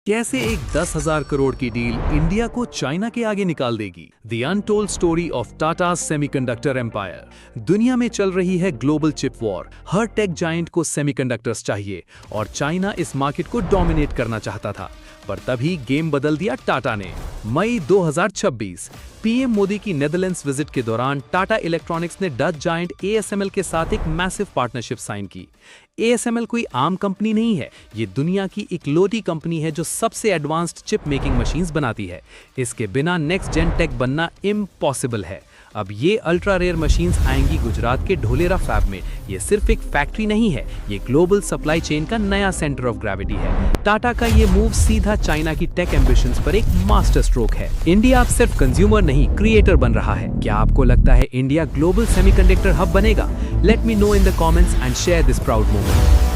कैसे एक 10,000 करोड़ की डील इंडिया को चाइना के आगे निकाल देगी। The untold story of Tata semiconductor empire. दुनिया में चल रही है ग्लोबल चिप वॉर। हर टेक जायंट को सेमीकंडक्टर्स चाहिए और चाइना इस मार्केट को डोमिनेट करना चाहता था। पर तभी गेम बदल दिया टाटा ने। मई 2026 पीएम मोदी की नेदरलैंड्स विजिट के दौरान टाटा इलेक्ट्रॉनिक्स ने डच जायंट एएसएमएल के साथ एक मैसिव पार्टनरशिप साइन की। एएसएमएल कोई आम कंपनी नहीं है, ये दुनिया की इकलौती कंपनी है जो सबसे एडवांस्ड चिप मेकिंग मशीन्स बनाती है। इसके बिना नेक्स्ट जेन टेक बनना इम्पॉसिबल है। अब ये अल्ट्रा रेयर मशीन्स आएंगी गुजरात के ढोलेरा फैब में। ये सिर्फ एक फैक्ट्री नहीं है, ये ग्लोबल सप्लाई चेन का नया सेंटर ऑफ ग्रेविटी है। टाटा का ये मूव सीधा चाइना की टेक एम्बिशंस पर एक मास्टर स्ट्रोक है। इंडिया अब सिर्फ कंज्यूमर नहीं, क्रिएटर बन रहा है। क्या आपको लगता है इंडिया ग्लोबल सेमीकंडक्टर हब बनेगा? Let me know in the comments and share this proud moment.